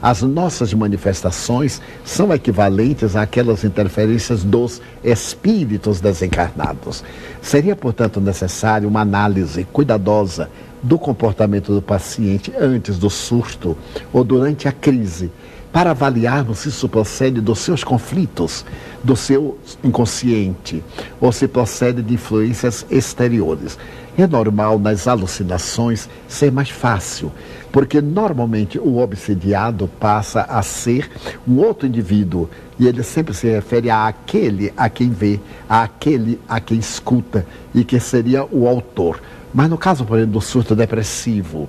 As nossas manifestações são equivalentes àquelas interferências dos espíritos desencarnados. Seria, portanto, necessário uma análise cuidadosa do comportamento do paciente antes do surto ou durante a crise, para avaliarmos se isso procede dos seus conflitos, do seu inconsciente, ou se procede de influências exteriores. É normal nas alucinações ser mais fácil, porque normalmente o obsidiado passa a ser um outro indivíduo, e ele sempre se refere àquele a quem vê, àquele a quem escuta, e que seria o autor. Mas no caso, por exemplo, do surto depressivo,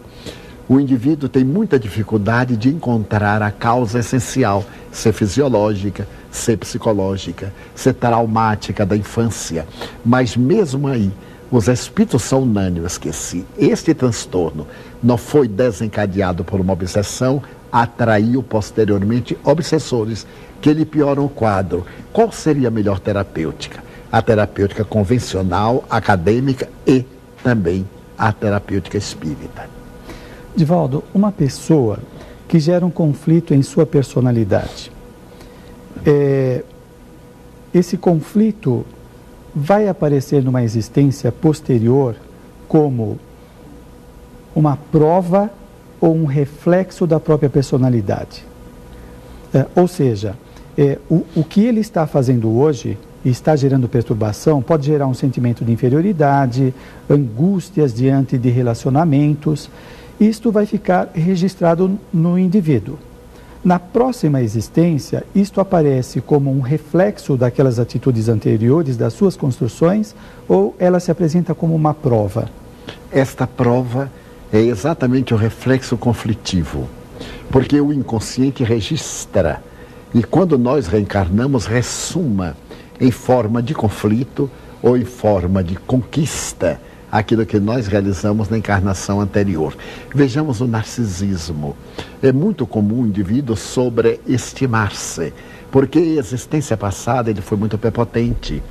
o indivíduo tem muita dificuldade de encontrar a causa essencial, ser fisiológica, ser psicológica, ser traumática da infância. Mas mesmo aí, os espíritos são unânimes que se este transtorno não foi desencadeado por uma obsessão, atraiu posteriormente obsessores que lhe pioram o quadro. Qual seria a melhor terapêutica? A terapêutica convencional, acadêmica e também a terapêutica espírita. Divaldo, uma pessoa que gera um conflito em sua personalidade, esse conflito vai aparecer numa existência posterior como uma prova ou um reflexo da própria personalidade. Ou seja, o que ele está fazendo hoje e está gerando perturbação pode gerar um sentimento de inferioridade, angústias diante de relacionamentos. Isto vai ficar registrado no indivíduo. Na próxima existência, isto aparece como um reflexo daquelas atitudes anteriores, das suas construções, ou ela se apresenta como uma prova? Esta prova é exatamente o reflexo conflitivo, porque o inconsciente registra, e quando nós reencarnamos, ressuma em forma de conflito ou em forma de conquista aquilo que nós realizamos na encarnação anterior. Vejamos o narcisismo. É muito comum o indivíduo sobreestimar-se, porque a existência passada ele foi muito prepotente.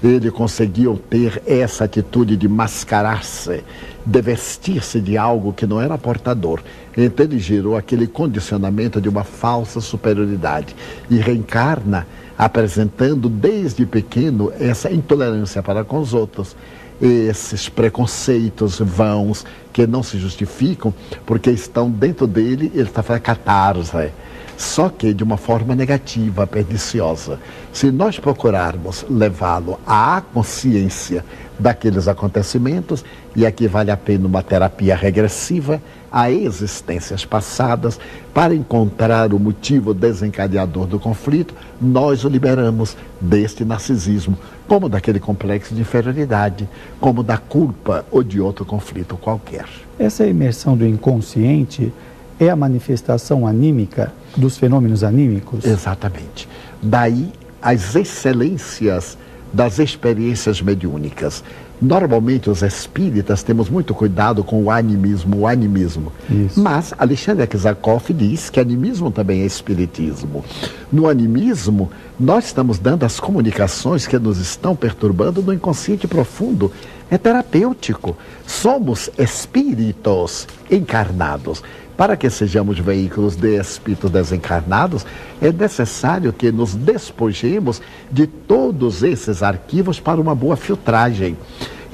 Ele conseguiu ter essa atitude de mascarar-se, de vestir-se de algo que não era portador. Então ele gerou aquele condicionamento de uma falsa superioridade e reencarna apresentando desde pequeno essa intolerância para com os outros. Esses preconceitos vãos que não se justificam porque estão dentro dele, ele está fazendo catarse, só que de uma forma negativa, perniciosa. Se nós procurarmos levá-lo à consciência daqueles acontecimentos, e aqui vale a pena uma terapia regressiva a existências passadas, para encontrar o motivo desencadeador do conflito, nós o liberamos deste narcisismo, como daquele complexo de inferioridade, como da culpa ou de outro conflito qualquer. Essa imersão do inconsciente é a manifestação anímica dos fenômenos anímicos? Exatamente. Daí as excelências das experiências mediúnicas. Normalmente os espíritas temos muito cuidado com o animismo. Isso. Mas Alexandre Aksakoff diz que animismo também é espiritismo. No animismo, nós estamos dando as comunicações que nos estão perturbando no inconsciente profundo. É terapêutico. Somos espíritos encarnados. Para que sejamos veículos de espíritos desencarnados, é necessário que nos despojemos de todos esses arquivos para uma boa filtragem.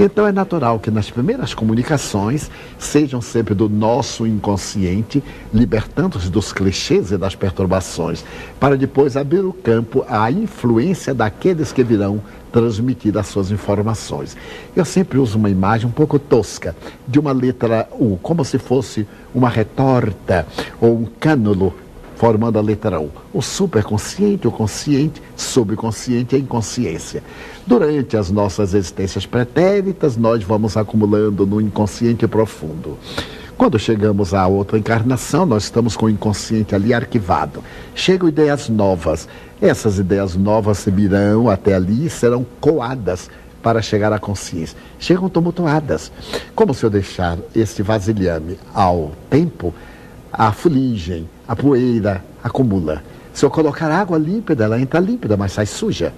Então é natural que nas primeiras comunicações sejam sempre do nosso inconsciente, libertando-se dos clichês e das perturbações, para depois abrir o campo à influência daqueles que virão transmitir as suas informações. Eu sempre uso uma imagem um pouco tosca, de uma letra U, como se fosse uma retorta ou um cânulo formando a letra U. O superconsciente, o consciente, subconsciente e a inconsciência. Durante as nossas existências pretéritas, nós vamos acumulando no inconsciente profundo. Quando chegamos à outra encarnação, nós estamos com o inconsciente ali arquivado. Chegam ideias novas. Essas ideias novas virão até ali e serão coadas para chegar à consciência. Chegam tumultuadas. Como se eu deixar este vasilhame ao tempo, a fuligem, a poeira acumula. Se eu colocar água límpida, ela entra límpida, mas sai suja.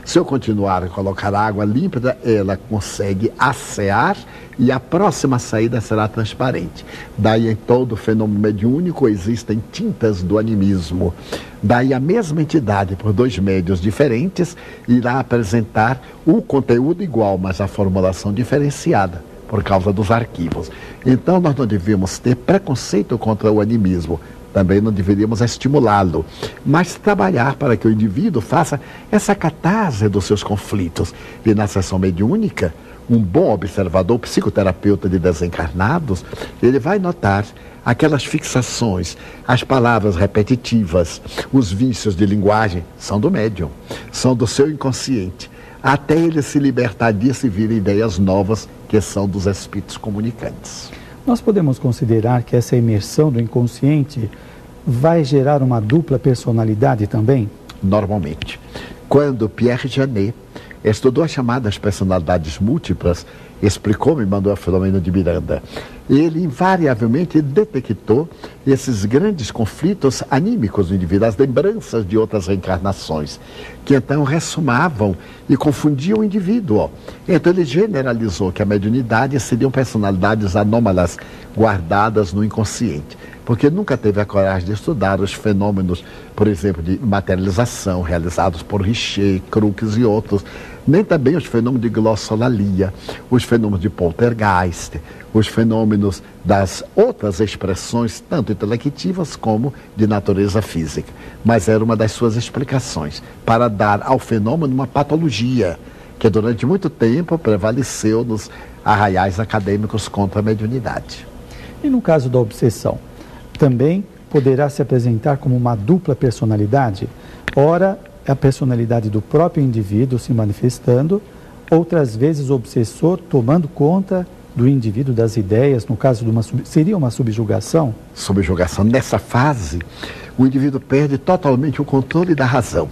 Se eu continuar a colocar água límpida, ela consegue assear e a próxima saída será transparente. Daí, em todo o fenômeno mediúnico, existem tintas do animismo. Daí, a mesma entidade, por dois médios diferentes, irá apresentar o conteúdo igual, mas a formulação diferenciada, por causa dos arquivos. Então, nós não devemos ter preconceito contra o animismo. Também não deveríamos estimulá-lo, mas trabalhar para que o indivíduo faça essa catarse dos seus conflitos. E na sessão mediúnica, um bom observador, psicoterapeuta de desencarnados, ele vai notar aquelas fixações, as palavras repetitivas, os vícios de linguagem, são do médium, são do seu inconsciente, até ele se libertar disso e vir ideias novas, que são dos espíritos comunicantes. Nós podemos considerar que essa imersão do inconsciente vai gerar uma dupla personalidade também? Normalmente. Quando Pierre Janet estudou as chamadas personalidades múltiplas, explicou-me Manuel Filomeno de Miranda, ele invariavelmente detectou esses grandes conflitos anímicos do indivíduo, as lembranças de outras reencarnações, que então ressomavam e confundiam o indivíduo. Então ele generalizou que a mediunidade seriam personalidades anômalas guardadas no inconsciente, porque nunca teve a coragem de estudar os fenômenos, por exemplo, de materialização realizados por Richer, Crookes e outros, nem também os fenômenos de glossolalia, os fenômenos de poltergeist, os fenômenos das outras expressões, tanto intelectivas como de natureza física. Mas era uma das suas explicações, para dar ao fenômeno uma patologia, que durante muito tempo prevaleceu nos arraiais acadêmicos contra a mediunidade. E no caso da obsessão, também poderá se apresentar como uma dupla personalidade? Ora, a personalidade do próprio indivíduo se manifestando, outras vezes o obsessor tomando conta do indivíduo, das ideias, no caso de seria uma subjugação? Subjugação. Nessa fase, o indivíduo perde totalmente o controle da razão.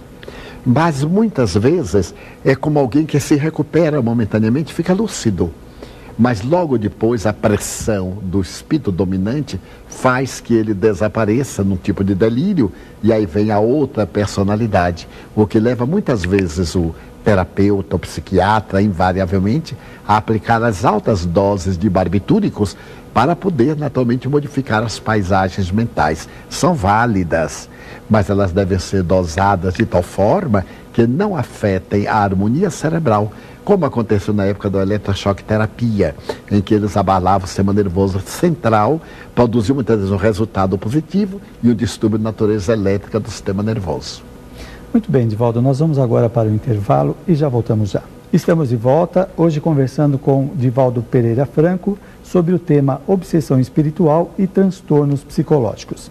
Mas muitas vezes é como alguém que se recupera momentaneamente, fica lúcido. Mas logo depois a pressão do espírito dominante faz que ele desapareça num tipo de delírio e aí vem a outra personalidade, o que leva muitas vezes o terapeuta, o psiquiatra, invariavelmente, a aplicar as altas doses de barbitúricos para poder naturalmente modificar as paisagens mentais. São válidas, mas elas devem ser dosadas de tal forma que não afetem a harmonia cerebral, como aconteceu na época da eletrochoque terapia, em que eles abalavam o sistema nervoso central, produziam muitas vezes um resultado positivo e um distúrbio de natureza elétrica do sistema nervoso. Muito bem, Divaldo, nós vamos agora para o intervalo e já voltamos já. Estamos de volta, hoje conversando com Divaldo Pereira Franco sobre o tema obsessão espiritual e transtornos psicológicos.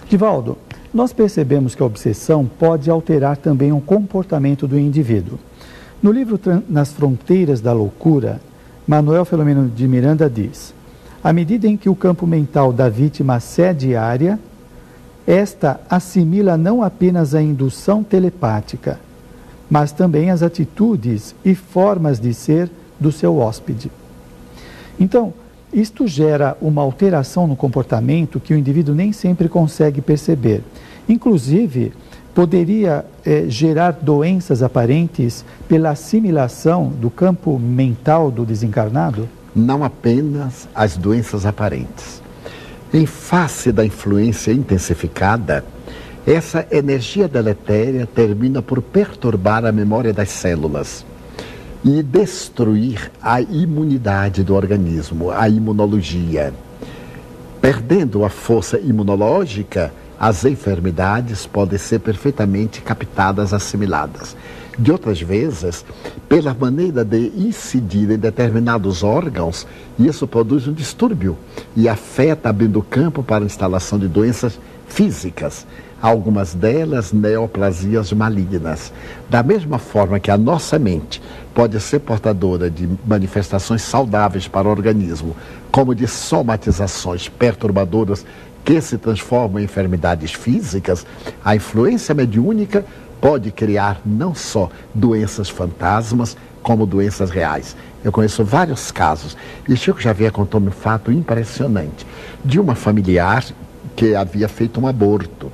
Divaldo, nós percebemos que a obsessão pode alterar também o comportamento do indivíduo. No livro Nas Fronteiras da Loucura, Manuel Filomeno de Miranda diz: à medida em que o campo mental da vítima cede área, esta assimila não apenas a indução telepática, mas também as atitudes e formas de ser do seu hóspede. Então, isto gera uma alteração no comportamento que o indivíduo nem sempre consegue perceber. Inclusive, poderia gerar doenças aparentes pela assimilação do campo mental do desencarnado? Não apenas as doenças aparentes. Em face da influência intensificada, essa energia deletéria termina por perturbar a memória das células e destruir a imunidade do organismo, a imunologia. Perdendo a força imunológica, as enfermidades podem ser perfeitamente captadas, assimiladas. De outras vezes, pela maneira de incidir em determinados órgãos, isso produz um distúrbio e afeta, abrindo campo para a instalação de doenças físicas, algumas delas neoplasias malignas. Da mesma forma que a nossa mente pode ser portadora de manifestações saudáveis para o organismo, como de somatizações perturbadoras que se transformam em enfermidades físicas, a influência mediúnica pode criar não só doenças fantasmas, como doenças reais. Eu conheço vários casos, e Chico Xavier contou-me um fato impressionante, de uma familiar que havia feito um aborto.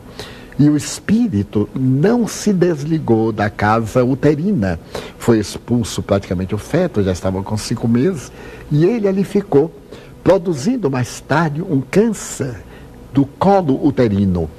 E o espírito não se desligou da casa uterina. Foi expulso praticamente o feto, já estava com 5 meses, e ele ali ficou, produzindo mais tarde um câncer do colo uterino.